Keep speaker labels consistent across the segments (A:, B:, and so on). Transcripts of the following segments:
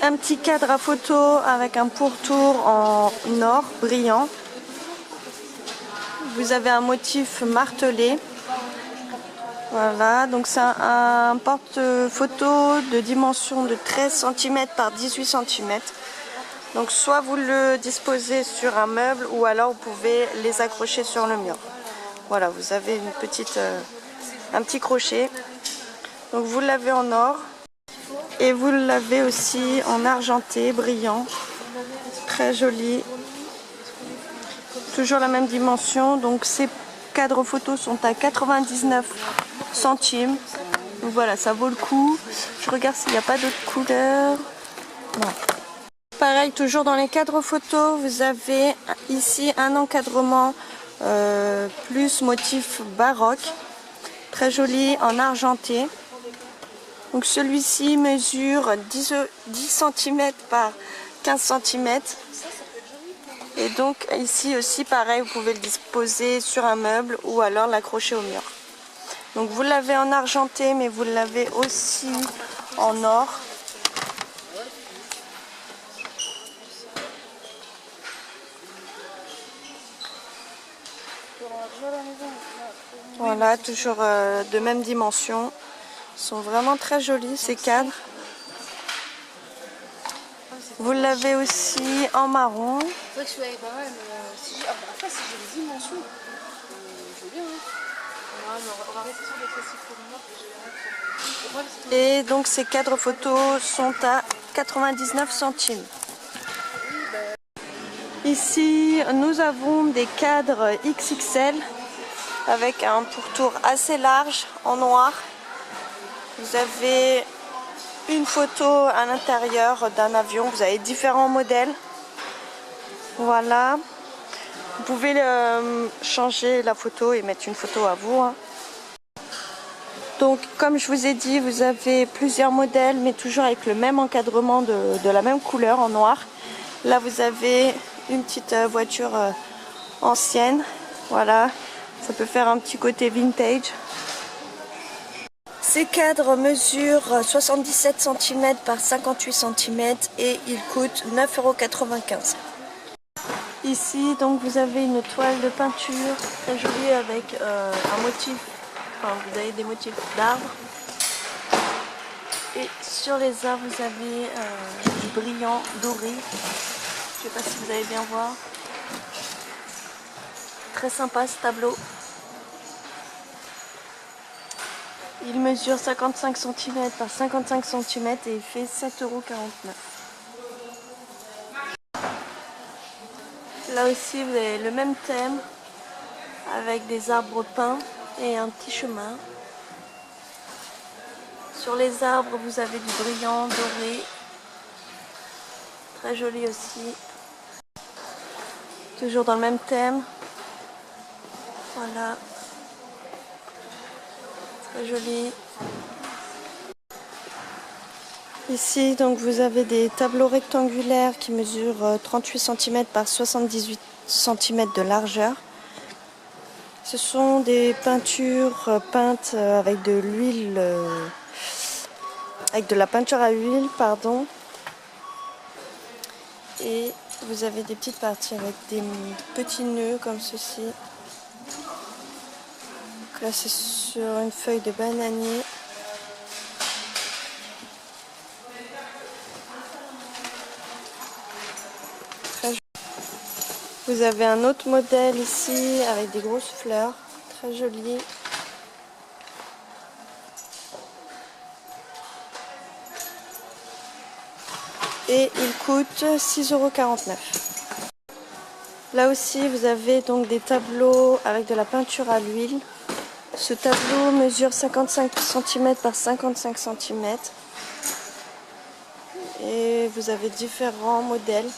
A: Un petit cadre à photo avec un pourtour en or brillant. Vous avez un motif martelé. Voilà, donc c'est un porte-photo de dimension de 13 cm par 18 cm. Donc soit vous le disposez sur un meuble ou alors vous pouvez les accrocher sur le mur. Voilà, vous avez un petit crochet. Donc vous l'avez en or et vous l'avez aussi en argenté brillant. Très joli. Toujours la même dimension. Donc ces cadres photos sont à 99 centimes. Donc voilà, ça vaut le coup. Je regarde s'il n'y a pas d'autres couleurs. Non. Pareil, toujours dans les cadres photos, vous avez ici un encadrement plus motif baroque. Très joli en argenté. Donc celui-ci mesure 10 cm par 15 cm. Et donc ici aussi pareil, vous pouvez le disposer sur un meuble ou alors l'accrocher au mur. Donc vous l'avez en argenté mais vous l'avez aussi en or. Voilà, toujours de même dimension. Ils sont vraiment très jolis ces cadres. Vous l'avez aussi en marron.
B: C'est vrai que celui-là est pas mal, mais après si j'ai les dimensions, je veux bien. On va rester sur des classiques pour moi.
A: Et donc ces cadres photos sont à 99 centimes. Ici nous avons des cadres XXL avec un pourtour assez large en noir. Vous avez une photo à l'intérieur d'un avion, vous avez différents modèles. Voilà. Vous pouvez changer la photo et mettre une photo à vous. Donc comme je vous ai dit, vous avez plusieurs modèles mais toujours avec le même encadrement de la même couleur en noir. Là vous avez une petite voiture ancienne. Voilà, ça peut faire un petit côté vintage. Ces cadres mesurent 77 cm par 58 cm et ils coûtent 9,95 €. Ici donc vous avez une toile de peinture très jolie avec un motif, vous avez des motifs d'arbres. Et sur les arbres vous avez du brillant doré. Je ne sais pas si vous allez bien voir. Très sympa ce tableau. Il mesure 55 cm par 55 cm et il fait 7,49 €. Là aussi vous avez le même thème avec des arbres peints et un petit chemin. Sur les arbres vous avez du brillant doré. Très joli aussi. Toujours dans le même thème. Voilà. Très joli. Ici donc vous avez des tableaux rectangulaires qui mesurent 38 cm par 78 cm de largeur. Ce sont des peintures peintes avec de l'huile, avec de la peinture à huile, pardon. Et vous avez des petites parties avec des petits nœuds comme ceci. Donc là c'est sur une feuille de bananier. Vous avez un autre modèle ici avec des grosses fleurs, très joli. Et il coûte 6,49 €. Là aussi vous avez donc des tableaux avec de la peinture à l'huile. Ce tableau mesure 55 cm par 55 cm. Et vous avez différents modèles.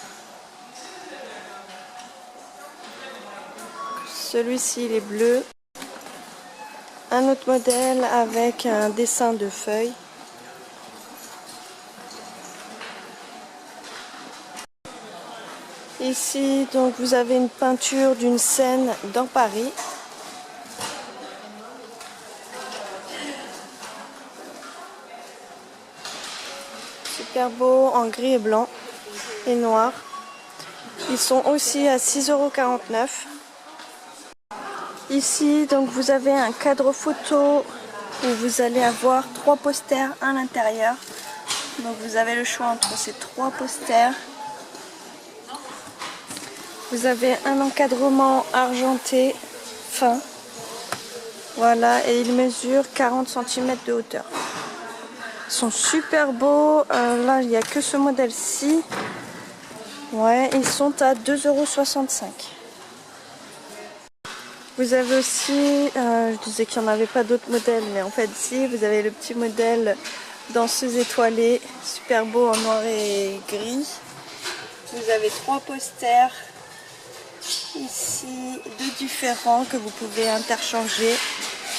A: Celui-ci il est bleu. Un autre modèle avec un dessin de feuilles. Ici donc vous avez une peinture d'une scène dans Paris. super beaux en gris et blanc et noir. Ils sont aussi à 6,49 €. Ici, donc vous avez un cadre photo où vous allez avoir 3 posters à l'intérieur. Donc vous avez le choix entre ces 3 posters. Vous avez un encadrement argenté fin. Voilà, et il mesure 40 cm de hauteur. Ils sont super beaux. Là, il n'y a que ce modèle-ci. Ouais, ils sont à 2,65 €. Vous avez aussi, je disais qu'il n'y en avait pas d'autres modèles, mais en fait si, vous avez le petit modèle danseuse étoilée, super beau en noir et gris. Vous avez 3 posters ici, 2 différents que vous pouvez interchanger.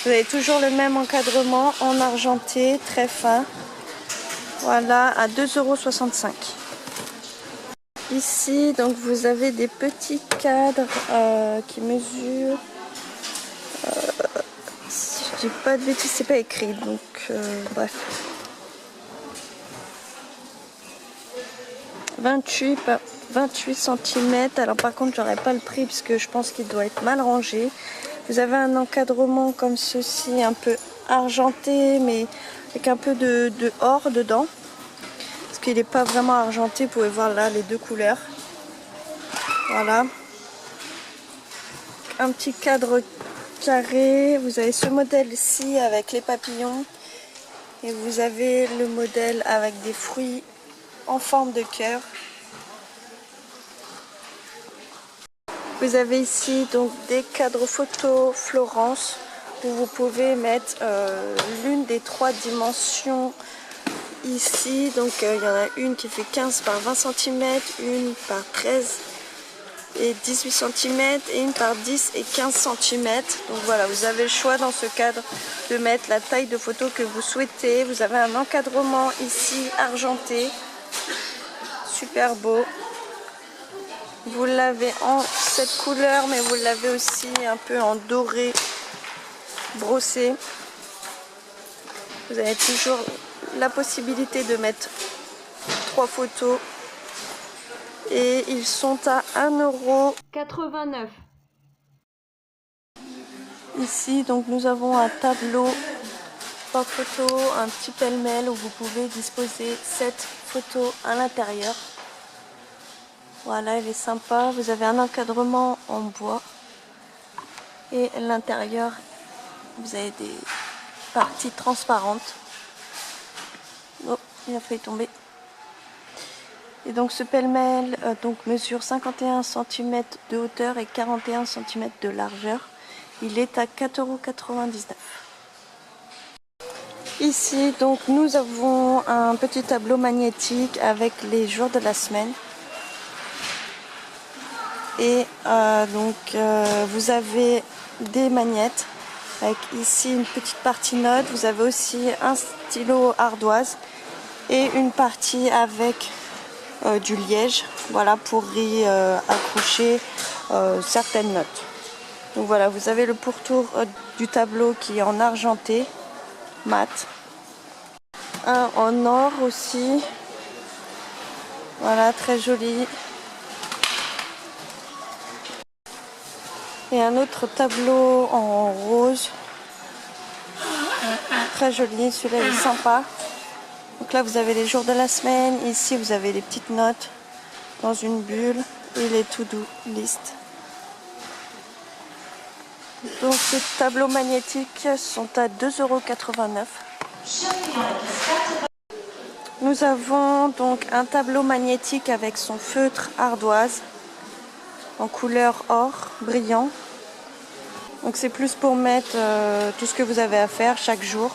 A: Vous avez toujours le même encadrement en argenté, très fin. Voilà, à 2,65 €. Ici, donc vous avez des petits cadres qui mesurent, si je dis pas de bêtises, c'est pas écrit, donc bref. 28 cm. Alors par contre, j'aurais pas le prix parce que je pense qu'il doit être mal rangé. Vous avez un encadrement comme ceci, un peu argenté, mais avec un peu de or dedans. Parce qu'il n'est pas vraiment argenté, vous pouvez voir là les 2 couleurs. Voilà. Un petit cadre carré. Vous avez ce modèle-ci avec les papillons. Et vous avez le modèle avec des fruits en forme de cœur. Vous avez ici donc des cadres photo Florence où vous pouvez mettre l'une des 3 dimensions ici. Donc il y en a une qui fait 15 par 20 cm, une par 13 et 18 cm et une par 10 et 15 cm. Donc voilà, vous avez le choix dans ce cadre de mettre la taille de photo que vous souhaitez. Vous avez un encadrement ici argenté, super beau. Vous l'avez en cette couleur, mais vous l'avez aussi un peu en doré brossé. Vous avez toujours la possibilité de mettre 3 photos. Et ils sont à 1,89 €. Ici, donc nous avons un tableau porte-photo, un petit pêle-mêle où vous pouvez disposer 7 photos à l'intérieur. Voilà, il est sympa. Vous avez un encadrement en bois. Et à l'intérieur, vous avez des parties transparentes. Oh, il a failli tomber. Et donc ce pêle-mêle mesure 51 cm de hauteur et 41 cm de largeur. Il est à 4,99 €. Ici, donc nous avons un petit tableau magnétique avec les jours de la semaine. Et vous avez des magnettes avec ici une petite partie note. Vous avez aussi un stylo ardoise et une partie avec du liège, voilà, pour y accrocher certaines notes. Donc voilà, vous avez le pourtour du tableau qui est en argenté mat, un en or aussi, voilà, très joli. Et un autre tableau en rose, très joli, celui-là est sympa. Donc là vous avez les jours de la semaine, ici vous avez les petites notes dans une bulle et les to-do list. Donc ces tableaux magnétiques sont à 2,89 €. Nous avons donc un tableau magnétique avec son feutre ardoise en couleur or brillant. Donc c'est plus pour mettre tout ce que vous avez à faire chaque jour.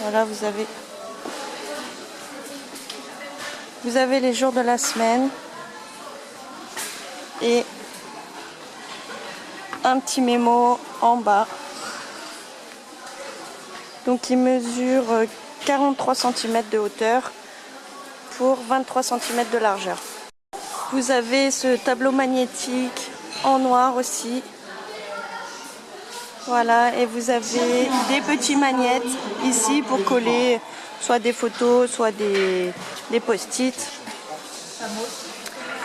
A: Voilà, vous avez les jours de la semaine et un petit mémo en bas. Donc il mesure 43 cm de hauteur pour 23 cm de largeur. Vous avez ce tableau magnétique en noir aussi. Voilà, et vous avez des petits magnettes ici pour coller soit des photos, soit des post-it.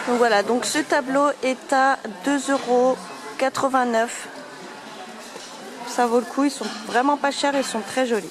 A: Donc voilà, donc ce tableau est à 2,89 €. Ça vaut le coup, ils sont vraiment pas chers, ils sont très jolis.